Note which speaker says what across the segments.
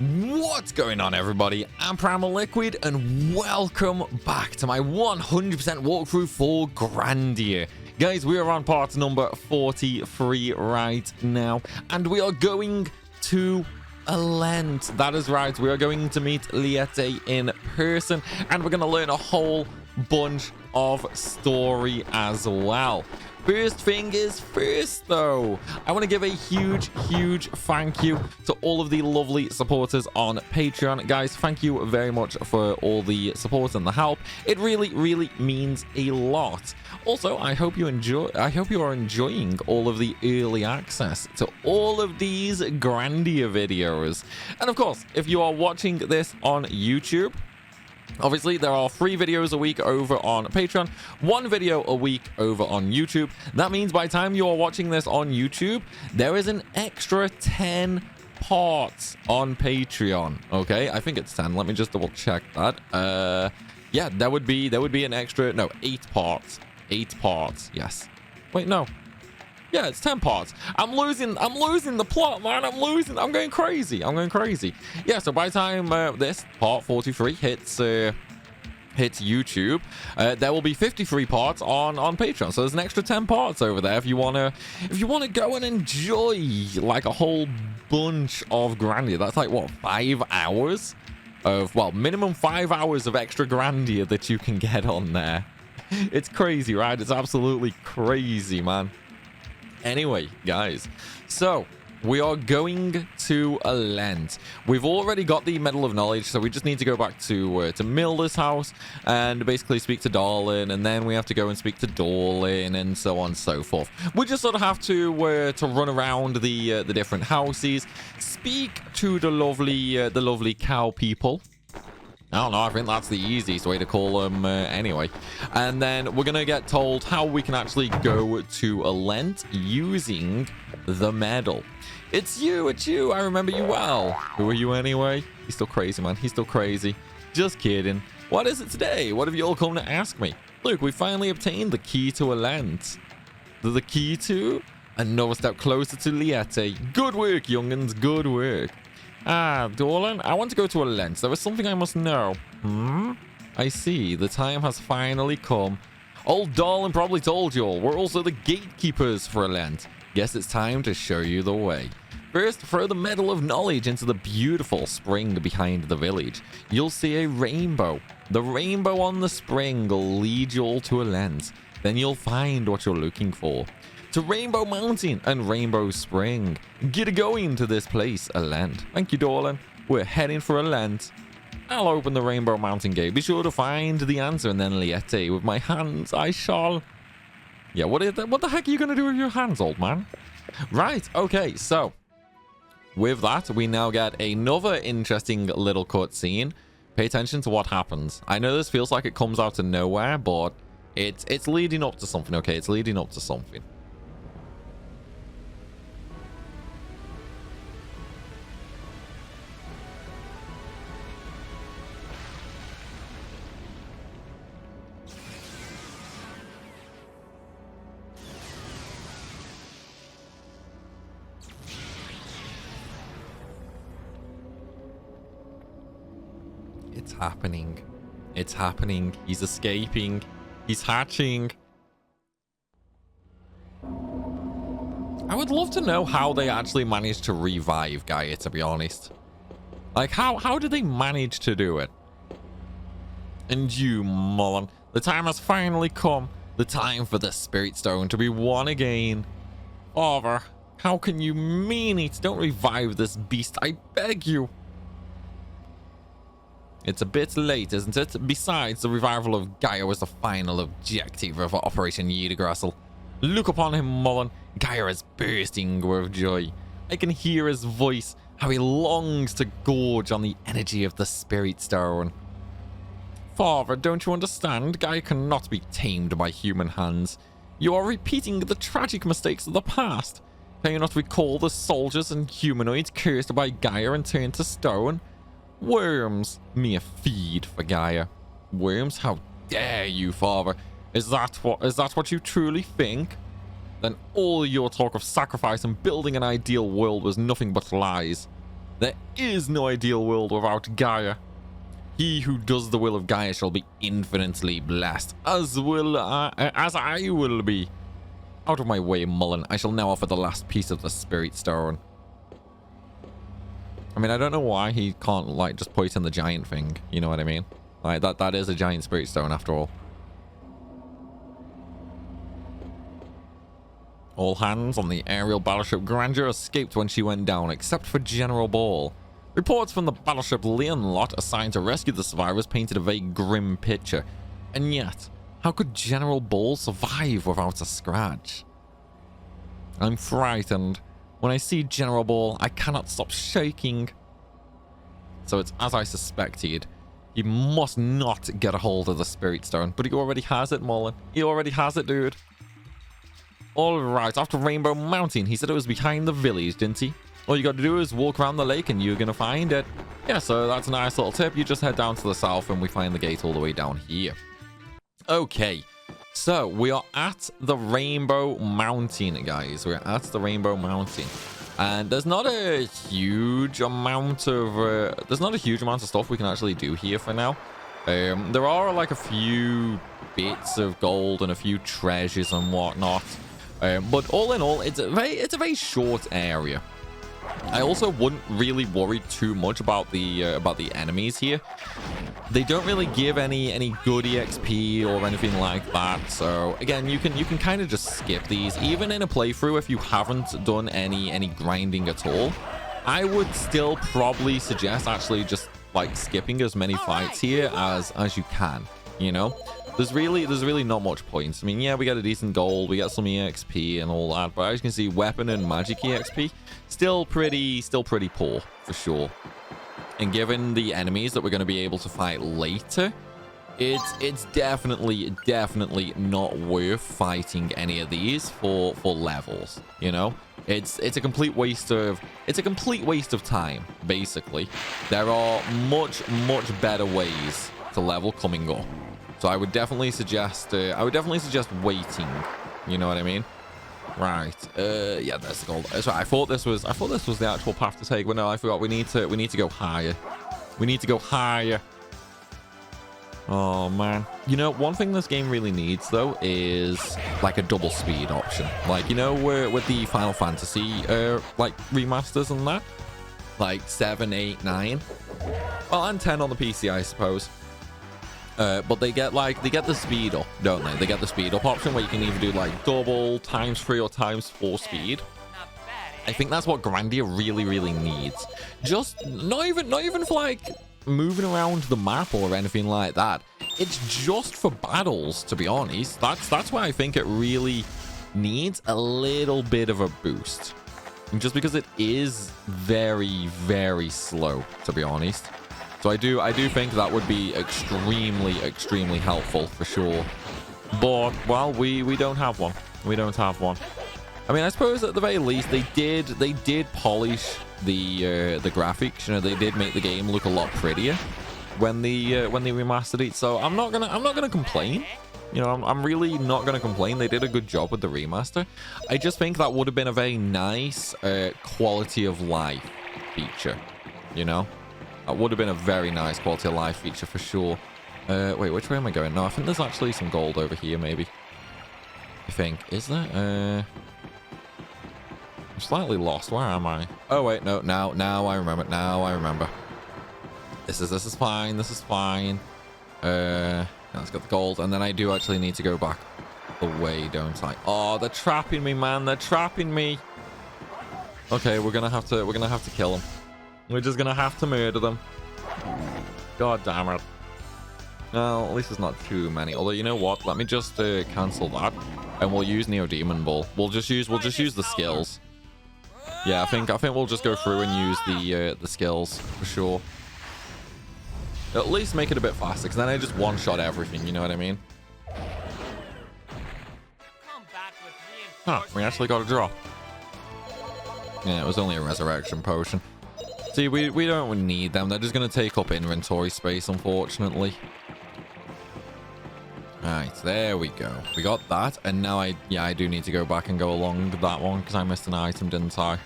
Speaker 1: What's going on, everybody? I'm Primalliquid, and welcome back to my 100% walkthrough for Grandia. Guys, we are on part number 43 right now, and we are going to Alent. That is right, we are going to meet Liette in person, and we're going to learn a whole bunch of story as well. First thing is first, though, I want to give a huge thank you to all of the lovely supporters on Patreon. Guys, thank you very much for all the support and the help. It really means a lot. Also, I hope you are enjoying all of the early access to all of these Grandia videos. And of course, if you are watching this on YouTube, obviously, there are 3 videos a week over on Patreon, 1 video a week over on YouTube. That means by the time you are watching this on YouTube, there is an extra 10 parts on Patreon. Okay, I think it's 10. Let me just double check that. Yeah, there would be an extra, no, 8 parts. 8 parts, yes. Wait, no. Yeah, it's 10 parts. I'm losing the plot, man. I'm going crazy. Yeah, so by the time this part 43 hits YouTube, there will be 53 parts on Patreon. So there's an extra 10 parts over there if you wanna go and enjoy like a whole bunch of Grandia. That's like what, 5 hours of, well, minimum 5 hours of extra Grandia that you can get on there. It's crazy, right? It's absolutely crazy, man. Anyway, guys, so we are going to Alent. We've already got the Medal of Knowledge, so we just need to go back to Milder's house and basically speak to Darlin, and then we have to go and speak to Dorlin, and so on and so forth. We just sort of have to run around the different houses, speak to the lovely cow people. I don't know, I think that's the easiest way to call them anyway. And then we're going to get told how we can actually go to Alent using the medal. It's you, I remember you well. Who are you anyway? He's still crazy, man. He's still crazy. Just kidding. What is it today? What have you all come to ask me? Look, we finally obtained the key to Alent. The key to? Another step closer to Liette. Good work, young'uns. Good work. Ah, Dorlin, I want to go to Alent. There is something I must know. I see. The time has finally come. Old Darlin probably told you all. We're also the gatekeepers for Alent. Guess it's time to show you the way. First, throw the Medal of Knowledge into the beautiful spring behind the village. You'll see a rainbow. The rainbow on the spring will lead you all to Alent. Then you'll find what you're looking for. To Rainbow Mountain and Rainbow Spring. Get going to this place, Alent. Thank you, Dorlin. We're heading for Alent. I'll open the Rainbow Mountain gate. Be sure to find the answer, and then Liette. With my hands, I shall... Yeah, what the heck are you going to do with your hands, old man? Right, okay, so... with that, we now get another interesting little cutscene. Pay attention to what happens. I know this feels like it comes out of nowhere, but it's leading up to something, okay? It's leading up to something. It's happening. It's happening. He's escaping. He's hatching. I would love to know how they actually managed to revive Gaia, to be honest. Like, how did they manage to do it? And you, Mullen, the time has finally come. The time for the Spirit Stone to be won again. Father, how can you mean it? Don't revive this beast, I beg you. It's a bit late, isn't it? Besides, the revival of Gaia was the final objective of Operation Yggdrasil. Look upon him, Mullen. Gaia is bursting with joy. I can hear his voice, how he longs to gorge on the energy of the Spirit Stone. Father, don't you understand? Gaia cannot be tamed by human hands. You are repeating the tragic mistakes of the past. Can you not recall the soldiers and humanoids cursed by Gaia and turned to stone? Worms, mere feed for Gaia. Worms? How dare you, Father? Is that what you truly think? Then all your talk of sacrifice and building an ideal world was nothing but lies. There is no ideal world without Gaia. He who does the will of Gaia shall be infinitely blessed, as I will be. Out of my way, Mullen. I shall now offer the last piece of the Spirit Stone. I mean, I don't know why he can't, like, just put it in the giant thing. You know what I mean? Like, that is a giant Spirit Stone after all. All hands on the aerial battleship Grandia escaped when she went down, except for General Ball. Reports from the battleship Alent assigned to rescue the survivors painted a very grim picture. And yet, how could General Ball survive without a scratch? I'm frightened. When I see General Ball, I cannot stop shaking. So it's as I suspected. He must not get a hold of the Spirit Stone. But he already has it, Mullen. He already has it, dude. Alright, after Rainbow Mountain, he said it was behind the village, didn't he? All you got to do is walk around the lake and you're going to find it. Yeah, so that's a nice little tip. You just head down to the south and we find the gate all the way down here. Okay, so we are at the Rainbow Mountain, guys. We're at the Rainbow Mountain. And there's not a huge amount of stuff we can actually do here for now. There are like a few bits of gold and a few treasures and whatnot. But all in all, it's a very short area. I also wouldn't really worry too much about the enemies here. They don't really give any good EXP or anything like that. So again, you can kind of just skip these. Even in a playthrough, if you haven't done any grinding at all, I would still probably suggest actually just like skipping as many fights here as you can. You know, there's really not much point. I mean, yeah, we get a decent gold, we get some EXP and all that, but as you can see, weapon and magic EXP still pretty poor for sure. And given the enemies that we're going to be able to fight later, it's definitely not worth fighting any of these for levels. You know, it's a complete waste of time. Basically, there are much better ways to level coming up. So I would definitely suggest waiting. You know what I mean? Right. Yeah, there's the gold. Sorry, I thought this was the actual path to take, but no, I forgot. We need to go higher. We need to go higher. Oh man. You know, one thing this game really needs though is like a double speed option. Like, you know, with the Final Fantasy like remasters and that, like 7, 8, 9, well, and 10 on the PC, I suppose. But they get the speed up, don't they? They get the speed up option where you can either do like double, ×3 or ×4 speed. I think that's what Grandia really needs. Just not even for like moving around the map or anything like that. It's just for battles, to be honest. That's why I think it really needs a little bit of a boost. Just because it is very slow, to be honest. So I do think that would be extremely helpful for sure. But well, we don't have one. We don't have one. I mean, I suppose at the very least they did polish the graphics. You know, they did make the game look a lot prettier when they remastered it. So I'm not gonna complain. You know, I'm really not gonna complain. They did a good job with the remaster. I just think that would have been a very nice quality of life feature. You know. That would have been a very nice quality of life feature for sure. Wait, which way am I going? No, I think there's actually some gold over here, maybe. I think. Is there? I'm slightly lost. Where am I? Oh, wait, no. Now I remember. Now I remember. This is fine. This is fine. Let's get the gold. And then I do actually need to go back away, don't I? Oh, they're trapping me, man. They're trapping me. Okay, we're gonna have to kill them. We're just gonna have to murder them. God damn it. Well, at least there's not too many. Although, you know what? Let me just cancel that, and we'll use Neo Demon Ball. We'll just use the skills. Yeah, I think we'll just go through and use the skills for sure. At least make it a bit faster, because then I just one-shot everything. You know what I mean? Huh? We actually got a drop. Yeah, it was only a resurrection potion. See, we don't need them. They're just going to take up inventory space, unfortunately. Right, there we go. We got that. And now I do need to go back and go along that one because I missed an item, didn't I?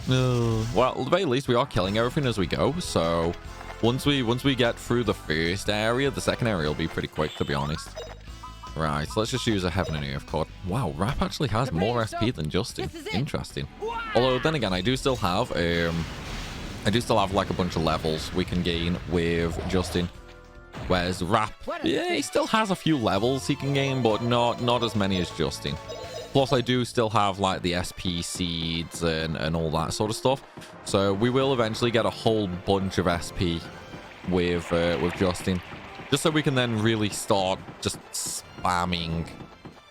Speaker 1: Well, at the very least, we are killing everything as we go. So once we get through the first area, the second area will be pretty quick, to be honest. Right, so let's just use a Heaven and Earth card. Wow, Rap actually has more SP than Justin. Interesting. Although then again, I do still have like a bunch of levels we can gain with Justin. Whereas Rap, yeah, he still has a few levels he can gain, but not as many as Justin. Plus, I do still have like the SP seeds and all that sort of stuff. So we will eventually get a whole bunch of SP with Justin, just so we can then really start just spamming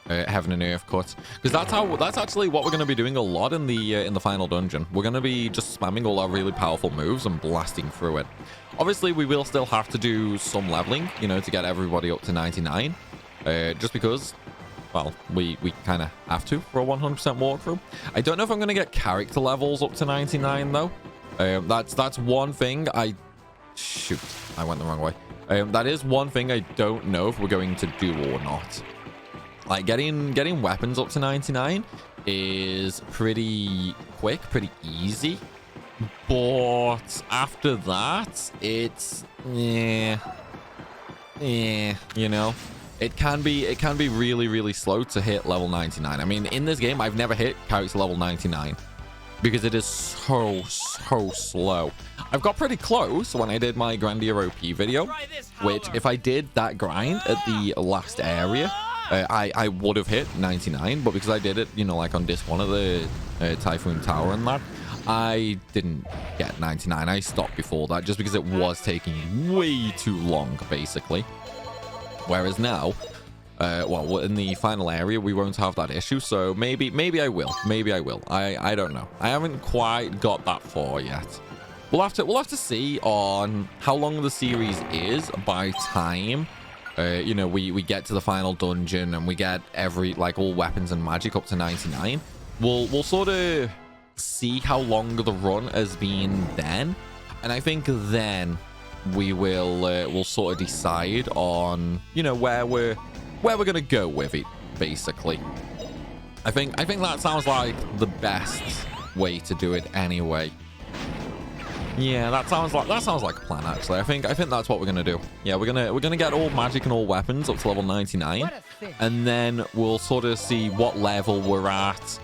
Speaker 1: Heaven and Earth cuts, because that's actually what we're going to be doing a lot in the final dungeon. We're going to be just spamming all our really powerful moves and blasting through it. Obviously, we will still have to do some leveling, you know, to get everybody up to 99, just because, well, we kind of have to for a 100% walkthrough. I don't know if I'm going to get character levels up to 99 though. That's one thing shoot, I went the wrong way. That is one thing I don't know if we're going to do or not. Like, getting weapons up to 99 is pretty quick, pretty easy. But after that, it's you know, it can be really, really slow to hit level 99. I mean, in this game, I've never hit character level 99 because it is so slow. I've got pretty close when I did my Grandia OP video, which if I did that grind at the last area, I would have hit 99, but because I did it, you know, like on disc 1 of the Typhoon Tower and that, I didn't get 99. I stopped before that just because it was taking way too long, basically. Whereas now, well, in the final area, we won't have that issue, so maybe I will. Maybe I will. I don't know. I haven't quite got that far yet. We'll have to see on how long the series is by time you know, we get to the final dungeon and we get all weapons and magic up to 99. We'll sort of see how long the run has been then, and I think then we will we'll sort of decide on, you know, where we're gonna go with it, basically. I think that sounds like the best way to do it anyway. Yeah, that sounds like a plan, actually. I think that's what we're gonna do. Yeah, we're gonna get all magic and all weapons up to level 99, and then we'll sort of see what level we're at,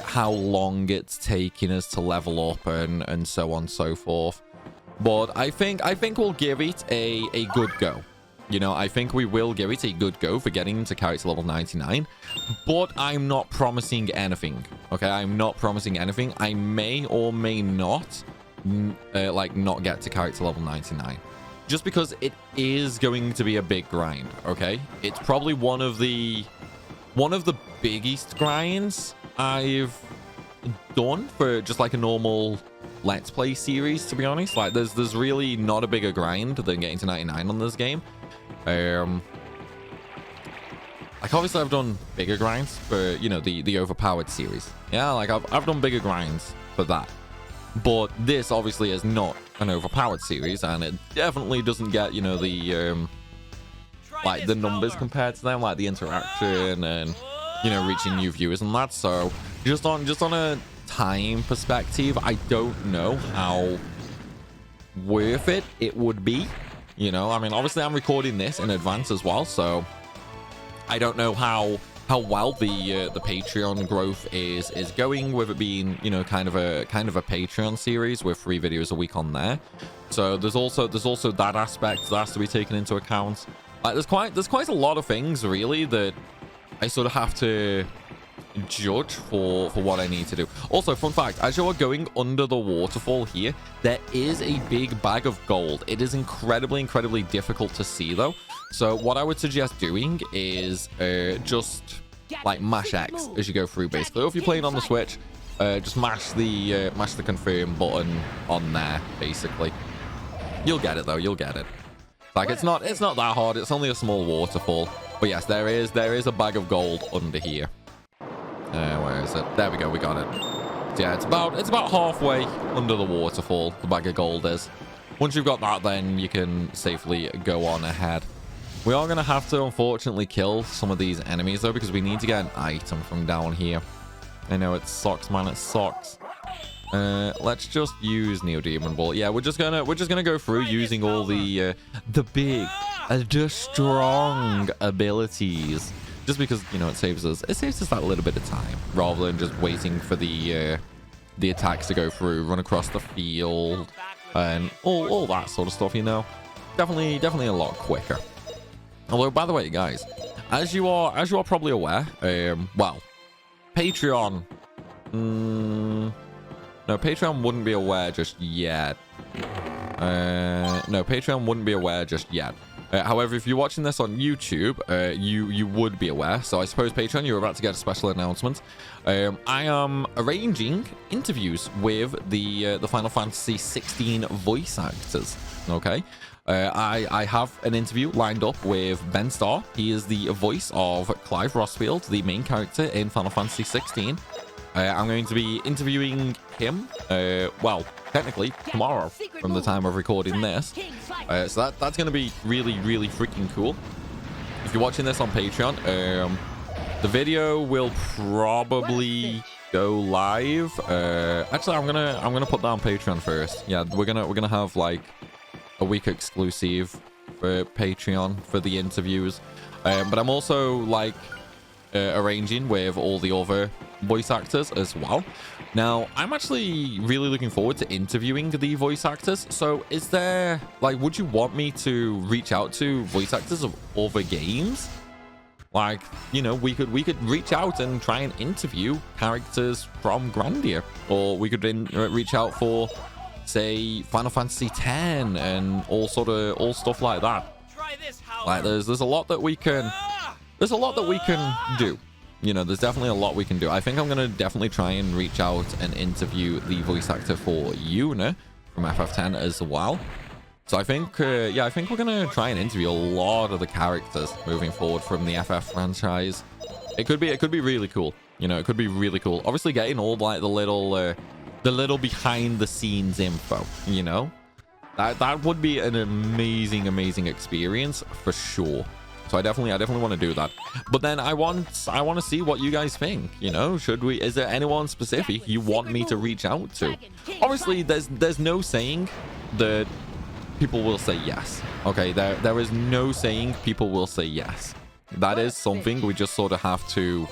Speaker 1: how long it's taking us to level up, and so on and so forth. But I think we'll give it a good go. You know, I think we will give it a good go for getting to character level 99, but I'm not promising anything. Okay, I'm not promising anything. I may or may not like not get to character level 99, just because it is going to be a big grind. Okay, it's probably one of the biggest grinds I've done for just like a normal Let's Play series, to be honest. Like, there's really not a bigger grind than getting to 99 on this game. Like, obviously I've done bigger grinds for, you know, the overpowered series. Yeah, like I've done bigger grinds for that. But this obviously is not an overpowered series, and it definitely doesn't get, you know, the like the numbers compared to them, like the interaction and, you know, reaching new viewers and that. So just on a time perspective, I don't know how worth it would be. You know, I mean, obviously I'm recording this in advance as well, so I don't know how well the Patreon growth is going, with it being, you know, kind of a Patreon series with 3 videos a week on there. So there's also that aspect that has to be taken into account. Like, there's quite a lot of things really that I sort of have to judge for what I need to do. Also, fun fact, as you are going under the waterfall here, there is a big bag of gold. It is incredibly difficult to see though. So what I would suggest doing is just like mash X as you go through, basically. Or if you're playing on the Switch, just mash the confirm button on there, basically. You'll get it though, you'll get it. Like, it's not that hard, it's only a small waterfall. But yes, there is a bag of gold under here. Where is it? There we go, we got it. So yeah, it's about halfway under the waterfall, the bag of gold is. Once you've got that, then you can safely go on ahead. We are going to have to, unfortunately, kill some of these enemies, though, because we need to get an item from down here. I know, it sucks, man, it sucks. Let's just use Neo Demon Ball. Yeah, we're just gonna go through using all the big, the strong abilities. Just because, you know, it saves us that little bit of time rather than just waiting for the attacks to go through, run across the field, and all that sort of stuff. You know, definitely a lot quicker. Although, by the way, guys, as you are probably aware, well, Patreon. No, Patreon wouldn't be aware just yet. No, Patreon wouldn't be aware just yet. However, if you're watching this on YouTube, you would be aware. So I suppose Patreon, you're about to get a special announcement. I am arranging interviews with the Final Fantasy 16 voice actors. Okay, I have an interview lined up with Ben Starr. He is the voice of Clive Rossfield, the main character in Final Fantasy 16. I'm going to be interviewing him, well, technically tomorrow from the time of recording this. So that's going to be really freaking cool. If you're watching this on Patreon, the video will probably go live. Actually, I'm gonna put that on Patreon first. Yeah, we're gonna have like a week exclusive for Patreon for the interviews. But I'm also like arranging with all the other voice actors as well. Now, I'm actually really looking forward to interviewing the voice actors. So is there, like, would you want me to reach out to voice actors of other games? Like, you know, we could reach out and try and interview characters from Grandia, or we could reach out for, say, Final Fantasy X and all stuff like that. Like, there's a lot that we can do. You know, there's definitely a lot we can do. I think I'm going to definitely try and reach out and interview the voice actor for Yuna from FF10 as well. So I think, yeah, I think we're going to try and interview a lot of the characters moving forward from the FF franchise. It could be really cool. You know, it could be really cool. Obviously, getting all like the little behind the scenes info, you know, that would be an amazing experience for sure. So I definitely want to do that. But then I want to see what you guys think. You know, is there anyone specific you want me to reach out to? Obviously, there's no saying that people will say yes. Okay, there is no saying people will say yes. That is something we just sort of have to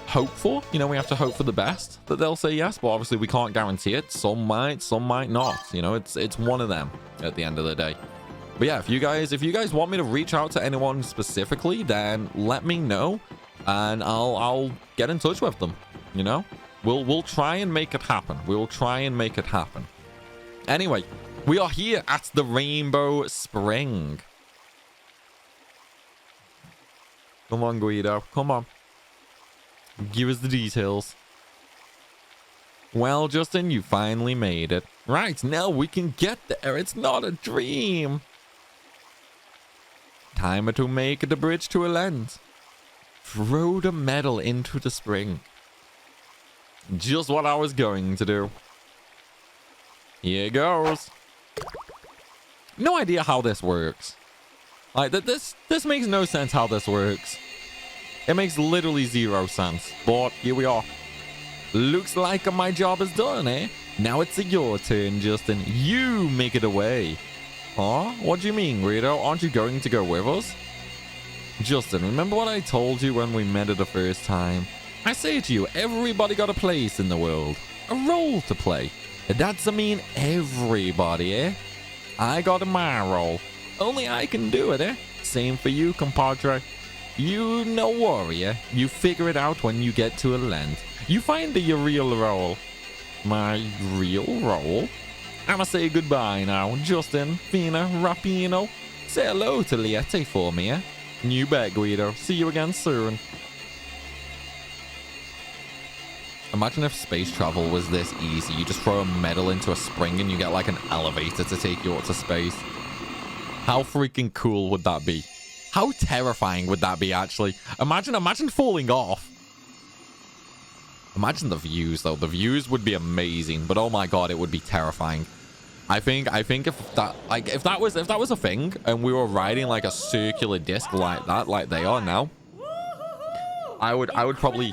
Speaker 1: hope for. You know, we have to hope for the best that they'll say yes, but obviously we can't guarantee it. Some might not. You know, it's one of them at the end of the day. But yeah, if you guys want me to reach out to anyone specifically, then let me know and I'll get in touch with them. You know, we'll try and make it happen. We'll try and make it happen. Anyway, we are here at the Rainbow Spring. Come on, Guido. Come on. Give us the details. Well, Justin, you finally made it. Right, now we can get there. It's not a dream. Time to make the bridge to Alent. Throw the medal into the spring. Just what I was going to do. Here goes. No idea how this works. Like, this makes no sense how this works. It makes literally 0 sense. But here we are. Looks like my job is done, eh? Now it's your turn, Justin. You make it away. Huh? What do you mean, Guido? Aren't you going to go with us? Justin, remember what I told you when we met it the first time? I say to you, everybody got a place in the world. A role to play. That's mean everybody, eh? I got my role. Only I can do it, eh? Same for you, compadre. You no worry, eh? You figure it out when you get to Alent. You find your real role. My real role? I'ma say goodbye now. Justin, Fina, Rapino. Say hello to Liette for me, eh? You bet, Guido. See you again soon. Imagine if space travel was this easy. You just throw a medal into a spring and you get like an elevator to take you up to space. How freaking cool would that be? How terrifying would that be, actually? Imagine falling off. Imagine the views, though. The views would be amazing, but oh my god, it would be terrifying. I think if that was a thing and we were riding like a circular disc like that, like they are now, I would probably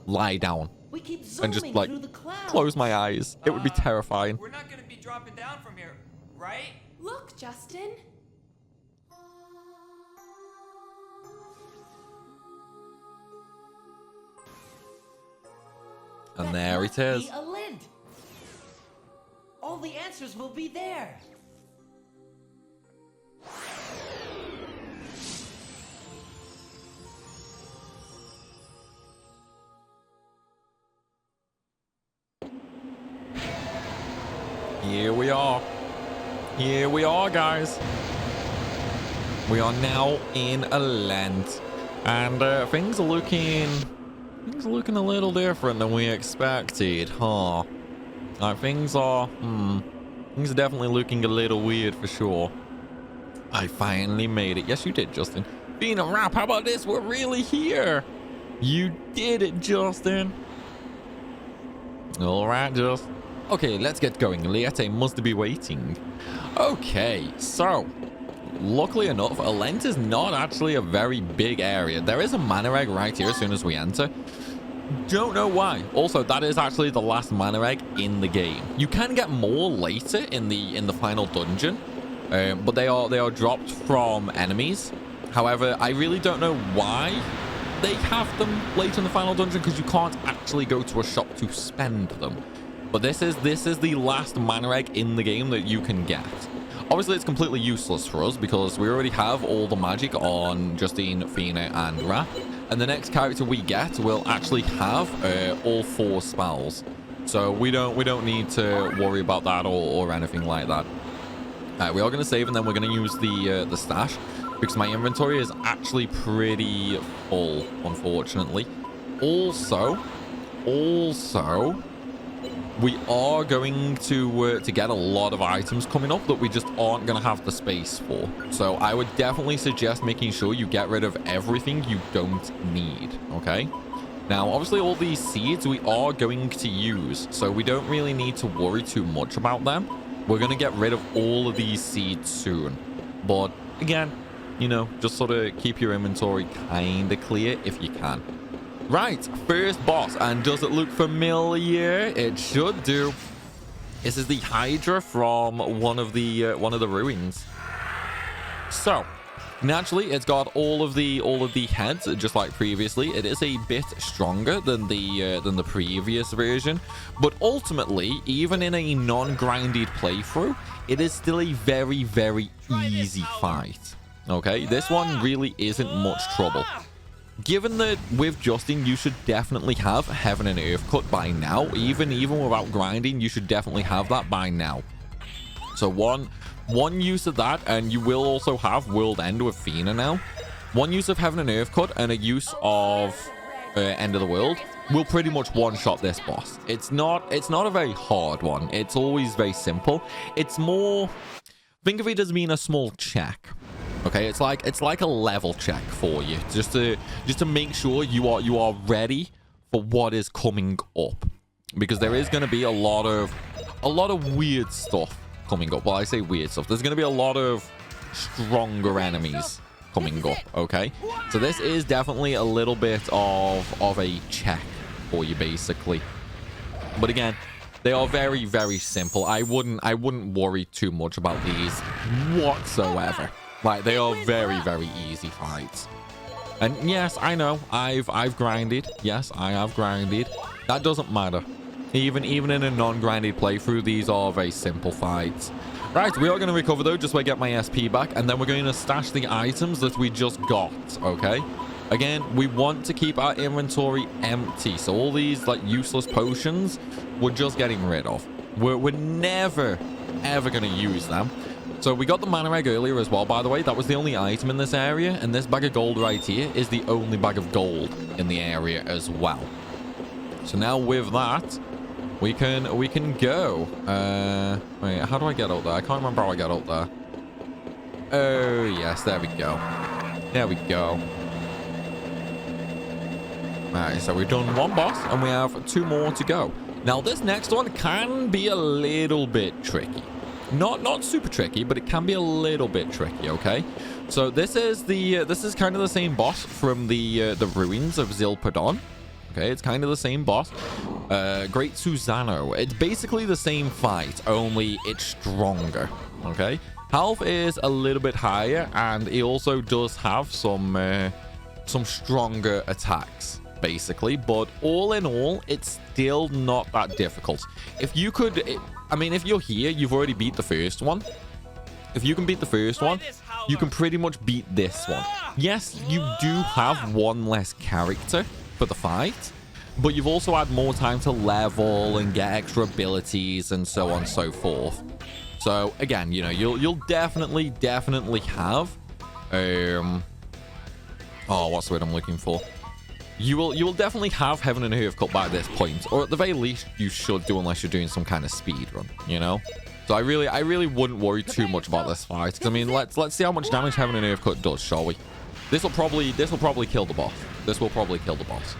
Speaker 1: lie down and just like close my eyes. It would be terrifying.
Speaker 2: We're not gonna be dropping down from here, right?
Speaker 3: Look, Justin.
Speaker 1: And there it is.
Speaker 2: Be Alent. All the answers will be there.
Speaker 1: Here we are. Here we are, guys. We are now in Alent. And things are looking a little different than we expected, huh? Like, things are definitely looking a little weird for sure. I finally made it. Yes, you did, Justin. Being a wrap, how about this? We're really here. You did it, Justin. All right, Justin. Okay, let's get going. Liette must be waiting. Okay, so luckily enough, Alent is not actually a very big area. There is a mana egg right here as soon as we enter. Don't know why. Also, that is actually the last mana egg in the game. You can get more later in the final dungeon, but they are dropped from enemies. However, I really don't know why they have them later in the final dungeon, because you can't actually go to a shop to spend them. But this is the last mana egg in the game that you can get. Obviously, it's completely useless for us because we already have all the magic on Justine, Fina, and Raph. And the next character we get will actually have all 4 spells. So we don't need to worry about that or anything like that. We are going to save, and then we're going to use the stash, because my inventory is actually pretty full, unfortunately. Also, we are going to get a lot of items coming up that we just aren't going to have the space for. So I would definitely suggest making sure you get rid of everything you don't need, okay? Now, obviously, all these seeds we are going to use, so we don't really need to worry too much about them. We're going to get rid of all of these seeds soon. But, again, you know, just sort of keep your inventory kind of clear if you can. Right, first boss, and does it look familiar? It should do. This is the Hydra from one of the ruins. So, naturally, it's got all of the heads, just like previously. It is a bit stronger than the previous version, but ultimately, even in a non-grinded playthrough, it is still a very, very easy fight. Okay, this one really isn't much trouble. Given that with Justin, you should definitely have Heaven and Earth Cut by now. Even without grinding, you should definitely have that by now. So one use of that, and you will also have World End with Fina now. One use of Heaven and Earth Cut and a use of End of the World will pretty much one-shot this boss. It's not a very hard one. It's always very simple. It's more, think of it as being a small check. Okay, it's like a level check for you, just to make sure you are ready for what is coming up, because there is going to be a lot of weird stuff coming up. Well, I say weird stuff. There's going to be a lot of stronger enemies coming up. Okay, so this is definitely a little bit of a check for you, basically. But again, they are very, very simple. I wouldn't worry too much about these whatsoever. Like, they are very, very easy fights. And yes, I know, I've grinded. Yes, I have grinded. That doesn't matter. Even in a non-grinded playthrough, these are very simple fights. Right, we are going to recover though, just so I get my SP back, and then we're going to stash the items that we just got, okay? Again, we want to keep our inventory empty, so all these like useless potions, we're just getting rid of. We're never, ever going to use them. So we got the mana egg earlier as well, by the way. That was the only item in this area, and this bag of gold right here is the only bag of gold in the area as well. So now with that, we can go. Wait, how do I get up there? I can't remember how I got up there. Oh yes, there we go. There we go. Alright, so we've done one boss and we have 2 more to go. Now this next one can be a little bit tricky. Not super tricky, but it can be a little bit tricky, okay? So this is kind of the same boss from the ruins of Zilpidon. Okay, it's kind of the same boss, Great Susano. It's basically the same fight, only it's stronger. Okay, health is a little bit higher, and he also does have some stronger attacks, basically. But all in all, it's still not that difficult. If you could, I mean, if you're here, you've already beat the first one. If you can beat the first one, you can pretty much beat this one. Yes, you do have one less character for the fight, but you've also had more time to level and get extra abilities and so on and so forth. So again, you know, you'll definitely have oh, what's the word I'm looking for? You will definitely have Heaven and Earth cut by this point, or at the very least you should do, unless you're doing some kind of speed run, you know. So I really wouldn't worry too much about this fight. Cause I mean, let's see how much damage Heaven and Earth cut does, shall we? This will probably kill the boss. This will probably kill the boss.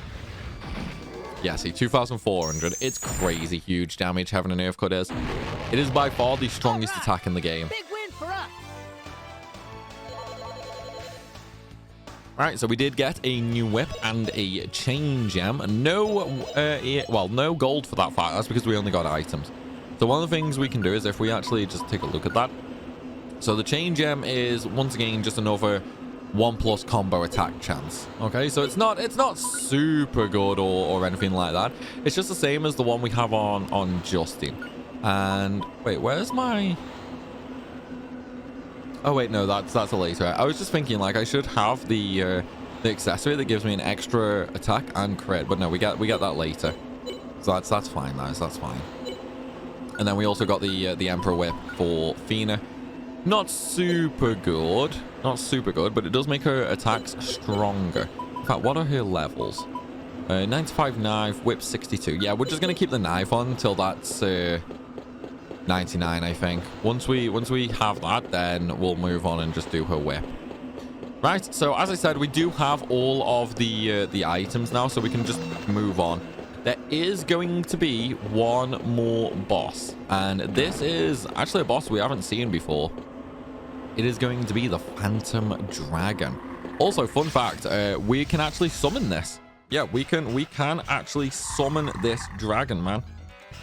Speaker 1: Yeah, see, 2,400. It's crazy huge damage Heaven and Earth cut is. It is by far the strongest attack in the game.
Speaker 2: Big win for us.
Speaker 1: Right, so we did get a new whip and a chain gem. No, well, no gold for that fight. That's because we only got items. So one of the things we can do is if we actually just take a look at that. So the chain gem is once again just another 1+ combo attack chance. Okay, so it's not super good or anything like that. It's just the same as the one we have on Justin. And wait, where's my... Oh wait, no, that's a later. I was just thinking like I should have the accessory that gives me an extra attack and crit, but no, we get that later. So that's fine, guys. That's fine. And then we also got the Emperor Whip for Fina. Not super good, but it does make her attacks stronger. In fact, what are her levels? 95 knife, whip 62. Yeah, we're just gonna keep the knife on until that's 99, I think. Once we have that, then we'll move on and just do her whip. Right, so as I said, we do have all of the items now, so we can just move on. There is going to be one more boss, and this is actually a boss we haven't seen before. It is going to be the Phantom Dragon. Also, fun fact, we can actually summon this. Yeah, we can actually summon this dragon, man.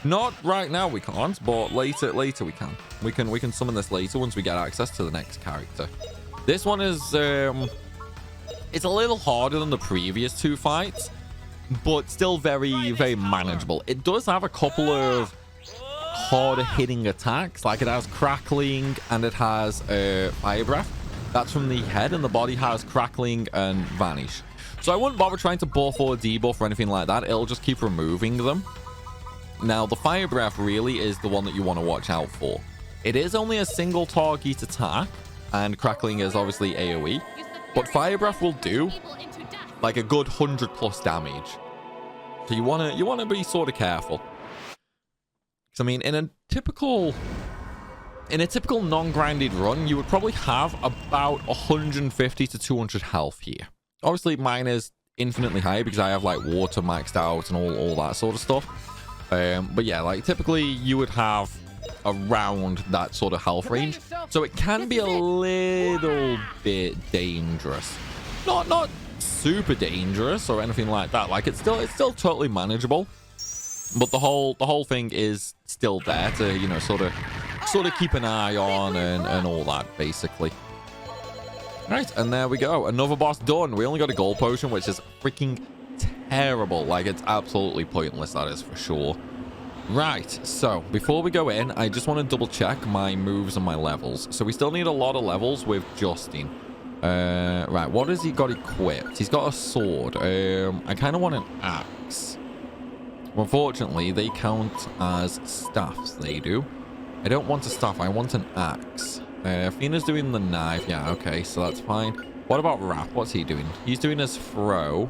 Speaker 1: Not right now we can't, but later we can. We can summon this later once we get access to the next character. This one is it's a little harder than the previous two fights, but still very manageable. It does have a couple of harder hitting attacks, like it has crackling and it has fire breath. That's from the head, and the body has crackling and vanish. So I wouldn't bother trying to buff or debuff or anything like that. It'll just keep removing them. Now the fire breath really is the one that you want to watch out for. It is only a single target attack, and crackling is obviously AoE, but fire breath will do like a good 100+ damage. So you wanna be sort of careful. Because I mean, in a typical non-grinded run, you would probably have about 150 to 200 health here. Obviously, mine is infinitely higher because I have like water maxed out and all that sort of stuff. But yeah, like typically you would have around that sort of health range, so it can be a little bit dangerous. Not super dangerous or anything like that. Like it's still totally manageable, but the whole thing is still there to, you know, sort of keep an eye on and all that basically. Right, and there we go, another boss done. We only got a gold potion, which is freaking terrible. Like it's absolutely pointless, that is for sure. Right, so before we go in, I just want to double check my moves and my levels. So we still need a lot of levels with Justin. Right, what has he got equipped? He's got a sword. I kind of want an axe. Unfortunately, they count as staffs, they do. I don't want a staff, I want an axe. Fina's doing the knife. Yeah, okay, so that's fine. What about Rap? What's he doing? He's doing his throw.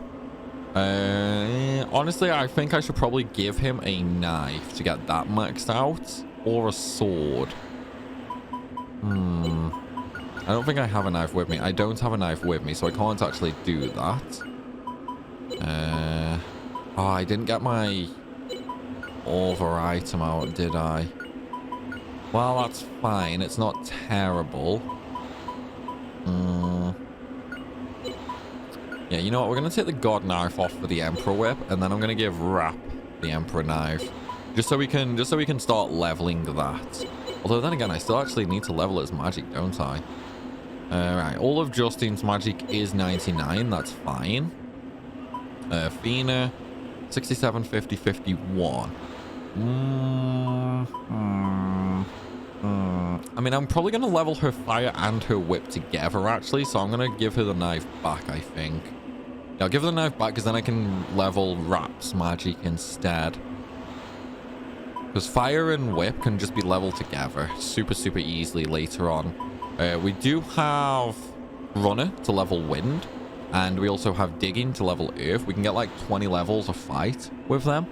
Speaker 1: Honestly, I think I should probably give him a knife to get that maxed out, or a sword. I don't think I have a knife with me. I don't have a knife with me, so I can't actually do that. Oh, I didn't get my other item out, did I? Well, that's fine. It's not terrible. Yeah, you know what? We're going to take the God Knife off for the Emperor Whip, and then I'm going to give Rap the Emperor knife, just so we can start leveling that. Although then again, I still actually need to level his magic, don't I? Right, all of Justine's magic is 99. That's fine. Fina, 67, 50, 51. I mean, I'm probably going to level her fire and her whip together, actually. So I'm going to give her the knife back, I think. Yeah, I'll give her the knife back because then I can level Rap's magic instead. Because fire and whip can just be leveled together super, super easily later on. We do have runner to level wind. And we also have digging to level earth. We can get like 20 levels of fight with them.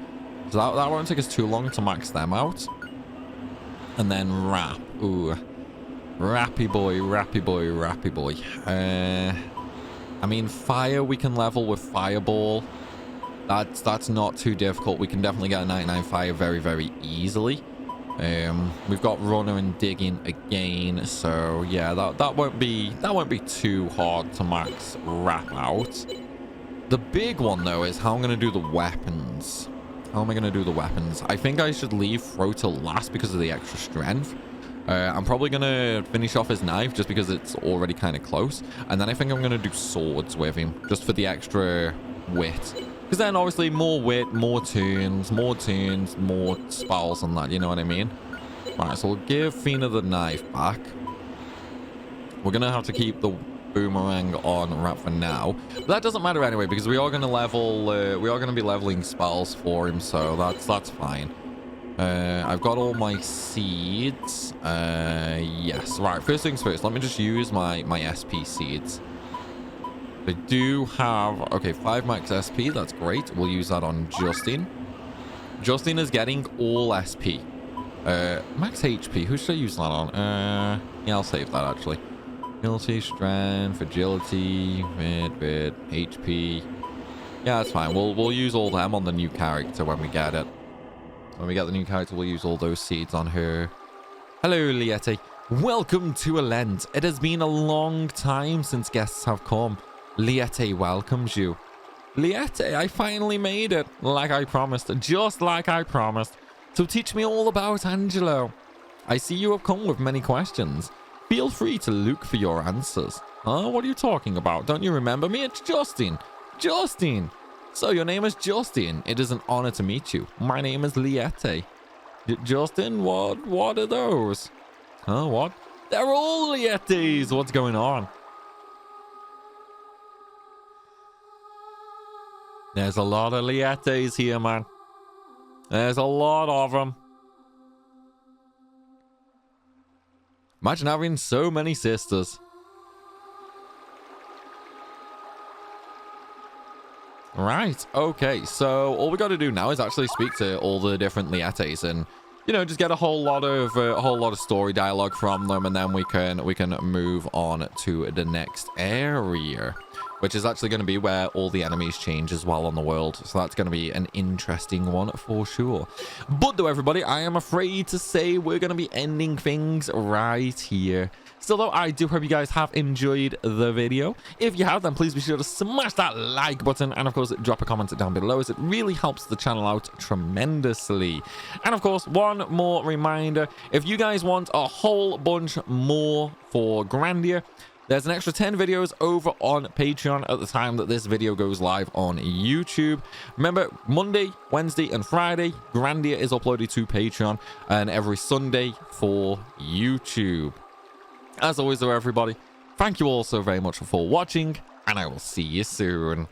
Speaker 1: So that won't take us too long to max them out. And then Rap. Ooh. Rappy boy, rappy boy, rappy boy. I mean, fire we can level with fireball. That's not too difficult. We can definitely get a 99 fire very, very easily. We've got runner and digging again. So yeah, that won't be too hard to max Rap out. The big one though is how I'm gonna do the weapons. How am I going to do the weapons? I think I should leave throw till last because of the extra strength. I'm probably going to finish off his knife just because it's already kind of close. And then I think I'm going to do swords with him just for the extra wit. Because then obviously more wit, more turns, more spells and that. You know what I mean? Right, so we'll give Fina the knife back. We're going to have to keep the boomerang on Rap for now, but that doesn't matter anyway because we are going to level we are going to be leveling spells for him, so that's fine. I've got all my seeds. Yes, right, first things first, let me just use my SP seeds. I do have 5 max SP. That's great. We'll use that on Justine. Justine is getting all SP. Max HP, who should I use that on? Yeah, I'll save that actually. Agility, strength, agility, wit, HP. Yeah, that's fine. We'll use all them on the new character when we get it. When we get the new character, we'll use all those seeds on her. Hello, Liette. Welcome to Alent. It has been a long time since guests have come. Liette welcomes you. Liette, I finally made it, like I promised, just like I promised. So teach me all about Angelo. I see you have come with many questions. Feel free to look for your answers. Huh? What are you talking about? Don't you remember me? It's Justine. Justine. So your name is Justine. It is an honor to meet you. My name is Liette. Justin, what are those? Huh? What? They're all Liettes. What's going on? There's a lot of Liettes here, man. There's a lot of them. Imagine having so many sisters. Right, okay, so all we got to do now is actually speak to all the different Liettes and, you know, just get a whole lot of story dialogue from them, and then we can move on to the next area, which is actually going to be where all the enemies change as well on the world. So that's going to be an interesting one for sure. But though, everybody, I am afraid to say we're going to be ending things right here. Still though, I do hope you guys have enjoyed the video. If you have, then please be sure to smash that like button, and of course drop a comment down below, as it really helps the channel out tremendously. And of course, one more reminder, if you guys want a whole bunch more for Grandia, there's an extra 10 videos over on Patreon at the time that this video goes live on YouTube. Remember, Monday, Wednesday, and Friday, Grandia is uploaded to Patreon, and every Sunday for YouTube. As always though, everybody, thank you all so very much for watching, and I will see you soon.